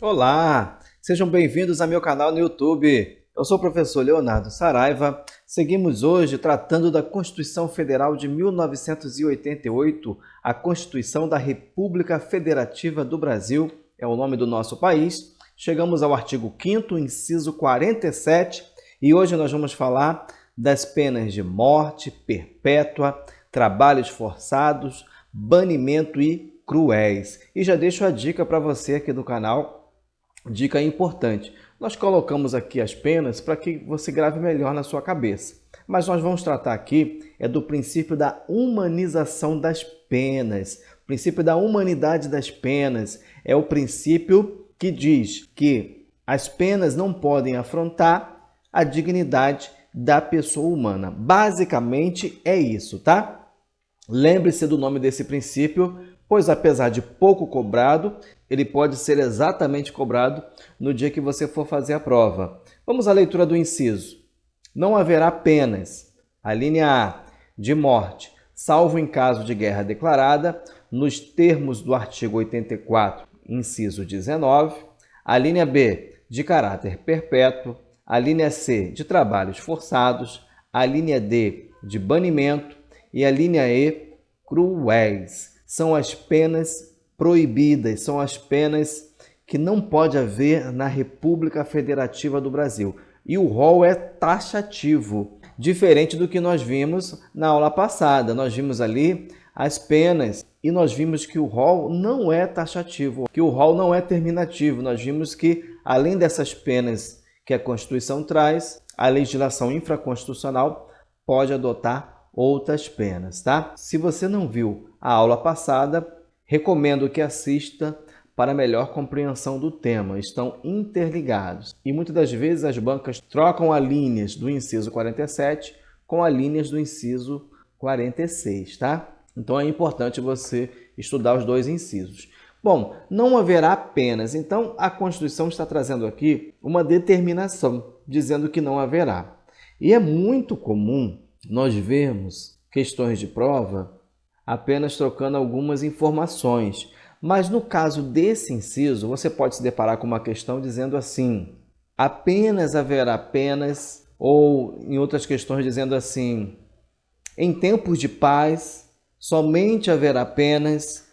Olá, sejam bem-vindos ao meu canal no YouTube. Eu sou o professor Leonardo Saraiva. Seguimos hoje tratando da Constituição Federal de 1988, a Constituição da República Federativa do Brasil, é o nome do nosso país. Chegamos ao artigo 5º, inciso 47, e hoje nós vamos falar das penas de morte perpétua, trabalhos forçados, banimento e cruéis. E já deixo a dica para você aqui do canal. Dica importante, nós colocamos aqui as penas para que você grave melhor na sua cabeça. Mas nós vamos tratar aqui do princípio da humanização das penas. O princípio da humanidade das penas é o princípio que diz que as penas não podem afrontar a dignidade da pessoa humana. Basicamente é isso, tá? Lembre-se do nome desse princípio, pois apesar de pouco cobrado, ele pode ser exatamente cobrado no dia que você for fazer a prova. Vamos à leitura do inciso. Não haverá penas, a linha A, de morte, salvo em caso de guerra declarada, nos termos do artigo 84, inciso 19, a linha B, de caráter perpétuo, a linha C, de trabalhos forçados, a linha D, de banimento e a linha E, cruéis. São as penas proibidas, são as penas que não pode haver na República Federativa do Brasil. E o rol é taxativo, diferente do que nós vimos na aula passada. Nós vimos ali as penas e nós vimos que o rol não é taxativo, que o rol não é terminativo. Nós vimos que, além dessas penas que a Constituição traz, a legislação infraconstitucional pode adotar outras penas, tá? Se você não viu a aula passada, recomendo que assista para melhor compreensão do tema. Estão interligados. E muitas das vezes as bancas trocam as linhas do inciso 47 com as linhas do inciso 46, tá? Então é importante você estudar os dois incisos. Bom, não haverá penas. Então a Constituição está trazendo aqui uma determinação, dizendo que não haverá. E é muito comum nós vermos questões de prova apenas trocando algumas informações. Mas no caso desse inciso, você pode se deparar com uma questão dizendo assim: apenas haverá penas, ou em outras questões dizendo assim: em tempos de paz, somente haverá penas.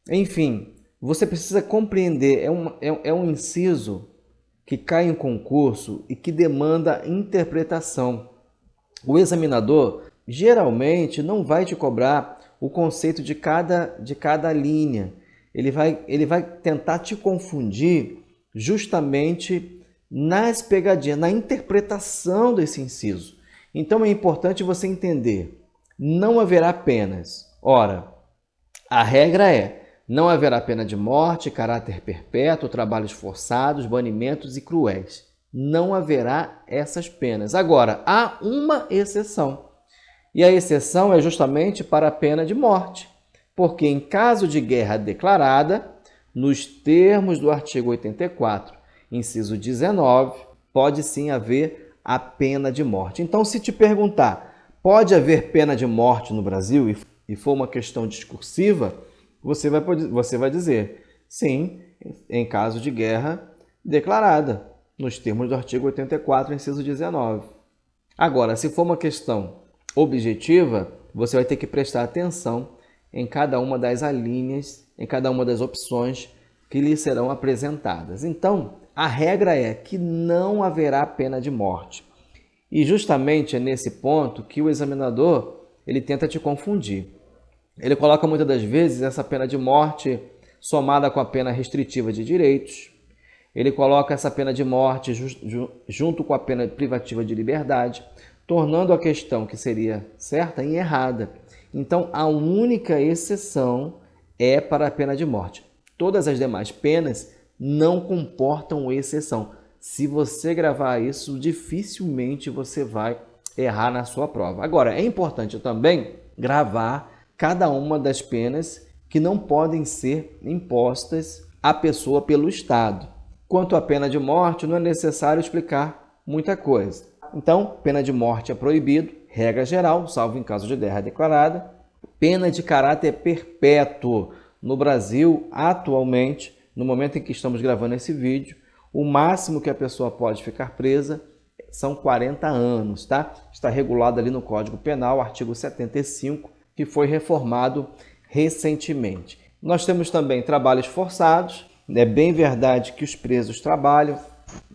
Enfim, você precisa compreender, é um inciso que cai em concurso e que demanda interpretação. O examinador geralmente não vai te cobrar o conceito de cada linha. Ele vai tentar te confundir justamente nas pegadinhas, na interpretação desse inciso. Então é importante você entender, não haverá penas. Ora, a regra é, não haverá pena de morte, caráter perpétuo, trabalhos forçados, banimentos e cruéis. Não haverá essas penas. Agora, há uma exceção. E a exceção é justamente para a pena de morte, porque em caso de guerra declarada, nos termos do artigo 84, inciso 19, pode sim haver a pena de morte. Então, se te perguntar, pode haver pena de morte no Brasil e for uma questão discursiva, você vai dizer, sim, em caso de guerra declarada, nos termos do artigo 84, inciso 19. Agora, se for uma questão objetiva, você vai ter que prestar atenção em cada uma das alíneas, em cada uma das opções que lhe serão apresentadas. Então, a regra é que não haverá pena de morte. E justamente é nesse ponto que o examinador ele tenta te confundir. Ele coloca muitas das vezes essa pena de morte somada com a pena restritiva de direitos. Ele coloca essa pena de morte junto com a pena privativa de liberdade, tornando a questão que seria certa em errada. Então, a única exceção é para a pena de morte. Todas as demais penas não comportam exceção. Se você gravar isso, dificilmente você vai errar na sua prova. Agora, é importante também gravar cada uma das penas que não podem ser impostas à pessoa pelo Estado. Quanto à pena de morte, não é necessário explicar muita coisa. Então, pena de morte é proibido, regra geral, salvo em caso de guerra declarada. Pena de caráter perpétuo. No Brasil, atualmente, no momento em que estamos gravando esse vídeo, o máximo que a pessoa pode ficar presa são 40 anos, tá? Está regulado ali no Código Penal, artigo 75, que foi reformado recentemente. Nós temos também trabalhos forçados. É bem verdade que os presos trabalham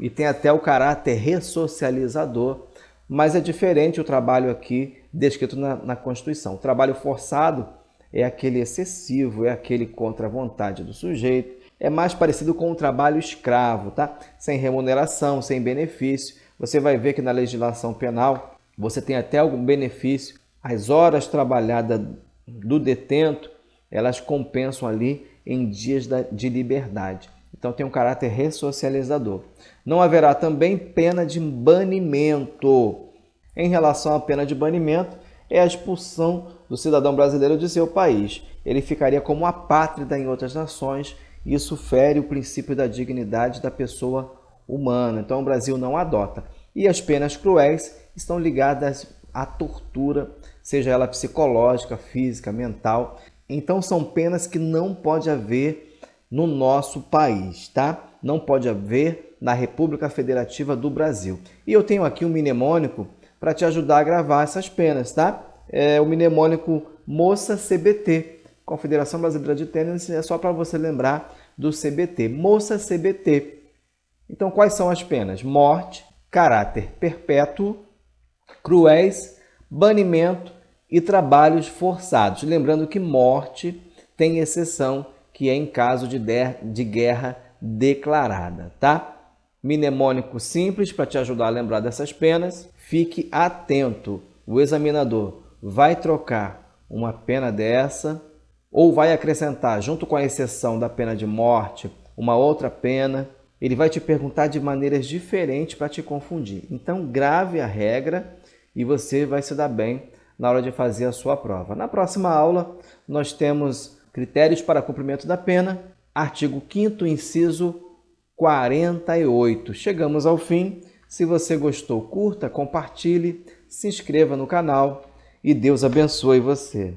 e tem até o caráter ressocializador, mas é diferente o trabalho aqui descrito na Constituição. O trabalho forçado é aquele excessivo, é aquele contra a vontade do sujeito, é mais parecido com o trabalho escravo, tá? Sem remuneração, sem benefício. Você vai ver que na legislação penal você tem até algum benefício. As horas trabalhadas do detento, elas compensam ali em dias de liberdade. Então tem um caráter ressocializador. Não haverá também pena de banimento. Em relação à pena de banimento, é a expulsão do cidadão brasileiro de seu país. Ele ficaria como apátrida em outras nações. Isso fere o princípio da dignidade da pessoa humana. Então o Brasil não adota. E as penas cruéis estão ligadas à tortura, seja ela psicológica, física, mental. Então são penas que não pode haver no nosso país, tá? Não pode haver na República Federativa do Brasil. E eu tenho aqui um mnemônico para te ajudar a gravar essas penas, tá? É o mnemônico Moça CBT, Confederação Brasileira de Tênis, é só para você lembrar do CBT, Moça CBT. Então quais são as penas? Morte, caráter perpétuo, cruéis, banimento e trabalhos forçados. Lembrando que morte tem exceção, que é em caso de guerra declarada, tá? Mnemônico simples para te ajudar a lembrar dessas penas. Fique atento, o examinador vai trocar uma pena dessa ou vai acrescentar, junto com a exceção da pena de morte, uma outra pena. Ele vai te perguntar de maneiras diferentes para te confundir. Então grave a regra e você vai se dar bem na hora de fazer a sua prova. Na próxima aula, nós temos critérios para cumprimento da pena, artigo 5º, inciso 48. Chegamos ao fim. Se você gostou, curta, compartilhe, se inscreva no canal e Deus abençoe você.